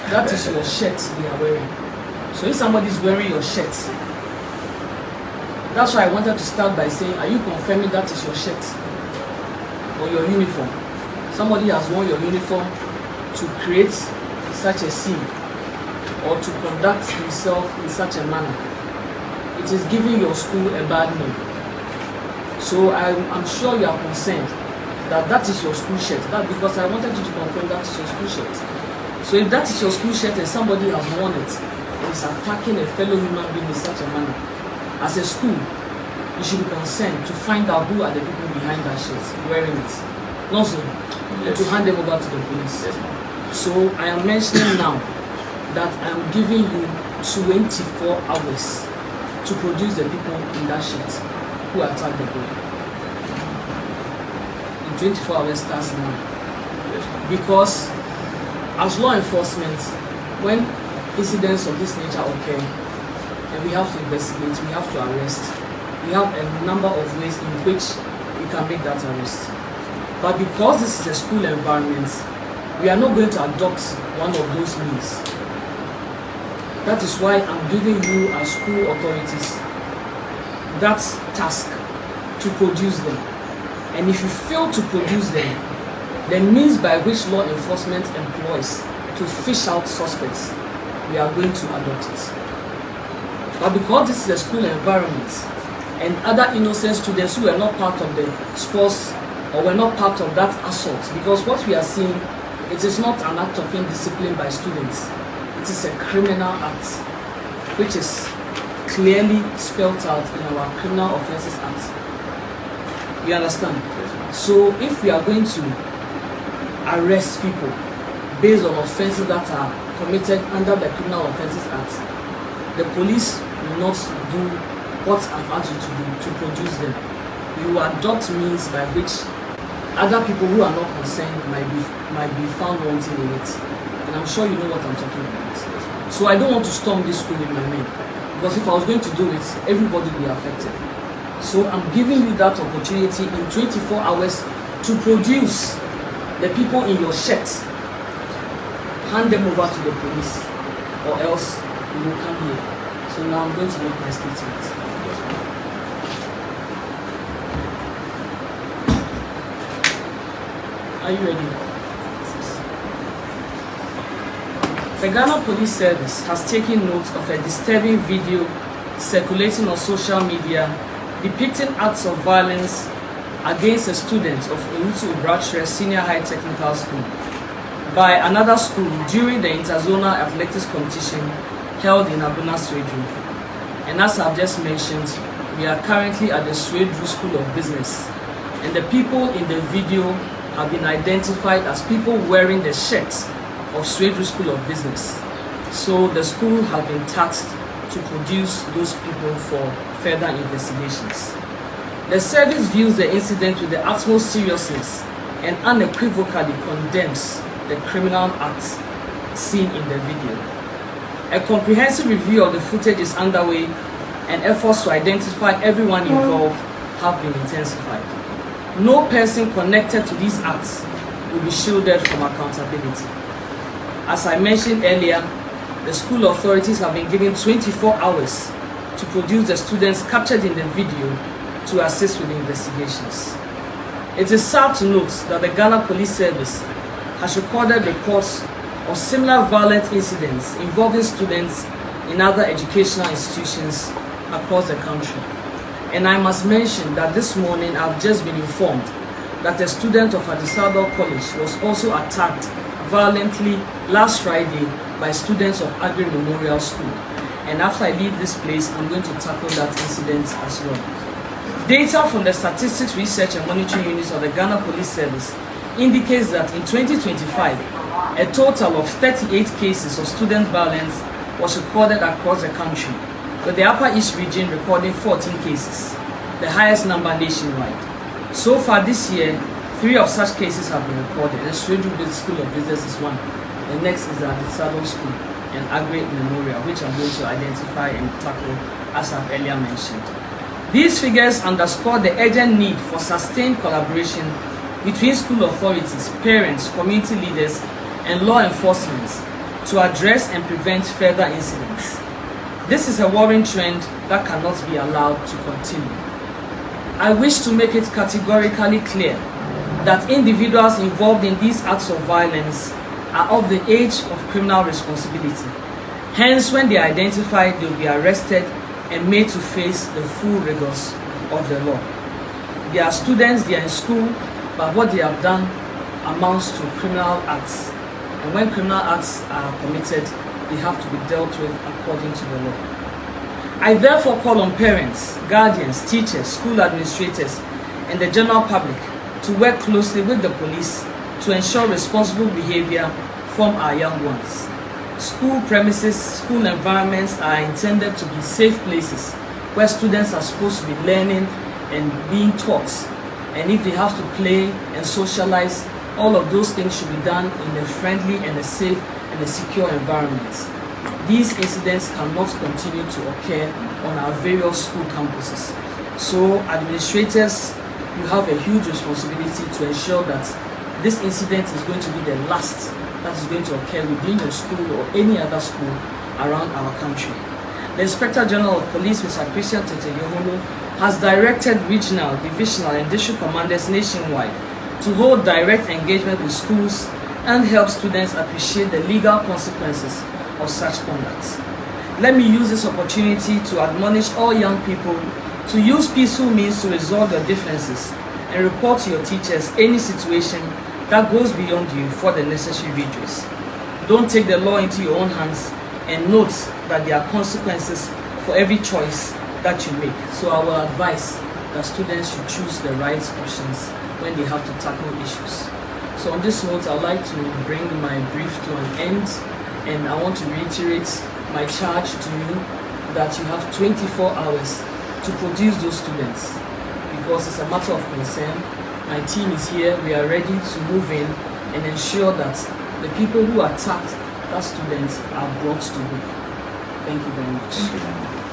that is your shirt they are wearing. So if somebody is wearing your shirt, that's why I wanted to start by saying, are you confirming that is your shirt or your uniform? Somebody has worn your uniform to create such a scene or to conduct himself in such a manner. It is giving your school a bad name. So I'm sure you are concerned that that is your school shirt. That's because I wanted you to confirm that is your school shirt. So if that is your school shirt and somebody has worn it and is attacking a fellow human being in such a manner, as a school, you should be concerned to find out who are the people behind that shirt wearing it. Not so, to hand them over to the police. So I am mentioning now that I am giving you 24 hours to produce the people in that shirt who attacked the boy. And 24 hours starts now. Because as law enforcement, when incidents of this nature occur, and we have to investigate, we have to arrest, we have a number of ways in which we can make that arrest. But because this is a school environment, we are not going to adopt one of those means. That is why I'm giving you as school authorities that task to produce them. And if you fail to produce them, the means by which law enforcement employs to fish out suspects, we are going to adopt it. But because this is a school environment and other innocent students who were not part of the sports or were not part of that assault, because what we are seeing, it is not an act of indiscipline by students. It is a criminal act, which is clearly spelled out in our Criminal Offences Act. You understand? So if we are going to arrest people based on offences that are committed under the Criminal Offences Act, the police will not do what I've asked you to do, to produce them. You will adopt means by which other people who are not concerned might be found wanting in it. And I'm sure you know what I'm talking about. So I don't want to storm this school in my name, because if I was going to do it, everybody will be affected. So I'm giving you that opportunity in 24 hours to produce the people in your shirt. Hand them over to the police, or else you will come here. So now I'm going to make my statement. Are you ready? The Ghana Police Service has taken note of a disturbing video circulating on social media depicting acts of violence against a student of Owutu Obrachre Senior High Technical School by another school during the interzonal athletics competition held in Abuna, Sweden. And as I've just mentioned, we are currently at the SWEBUSCO School of Business, and the people in the video have been identified as people wearing the shirts of SWEBUSCO School of Business. So the school has been tasked to produce those people for further investigations. The service views the incident with the utmost seriousness and unequivocally condemns the criminal acts seen in the video. A comprehensive review of the footage is underway, and efforts to identify everyone involved have been intensified. No person connected to these acts will be shielded from accountability. As I mentioned earlier, the school authorities have been given 24 hours to produce the students captured in the video to assist with the investigations. It is sad to note that the Ghana Police Service has recorded reports of similar violent incidents involving students in other educational institutions across the country. And I must mention that this morning I've just been informed that a student of Adisado College was also attacked violently last Friday by students of Agri Memorial School. And after I leave this place, I'm going to tackle that incident as well. Data from the Statistics Research and Monitoring Units of the Ghana Police Service indicates that in 2025, a total of 38 cases of student violence was recorded across the country, with the Upper East region recording 14 cases, the highest number nationwide. So far this year, 3 of such cases have been recorded. The SWEBUSCO School of Business is one. The next is the Adisado School and Agri Memorial, which I'm going to identify and tackle as I've earlier mentioned. These figures underscore the urgent need for sustained collaboration between school authorities, parents, community leaders, and law enforcement to address and prevent further incidents. This is a worrying trend that cannot be allowed to continue. I wish to make it categorically clear that individuals involved in these acts of violence are of the age of criminal responsibility. Hence, when they are identified, they will be arrested and made to face the full rigors of the law. They are students, they are in school, but what they have done amounts to criminal acts. And when criminal acts are committed, they have to be dealt with according to the law. I therefore call on parents, guardians, teachers, school administrators, and the general public to work closely with the police to ensure responsible behavior from our young ones. School premises, school environments are intended to be safe places where students are supposed to be learning and being taught. And if they have to play and socialize, all of those things should be done in a friendly and a safe and a secure environment. These incidents cannot continue to occur on our various school campuses. So administrators, you have a huge responsibility to ensure that this incident is going to be the last that is going to occur within your school or any other school around our country. The Inspector General of Police, Mr. Christian Tete Yoholo, has directed regional, divisional, and district commanders nationwide to hold direct engagement with schools and help students appreciate the legal consequences of such conduct. Let me use this opportunity to admonish all young people to use peaceful means to resolve your differences and report to your teachers any situation that goes beyond you for the necessary redress. Don't take the law into your own hands, and note that there are consequences for every choice that you make. So I will advise that students should choose the right options when they have to tackle issues. So on this note, I'd like to bring my brief to an end, and I want to reiterate my charge to you that you have 24 hours to produce those students, because it's a matter of concern. My team is here, we are ready to move in and ensure that the people who attacked that students are brought to book. Thank you very much. Thank you very much.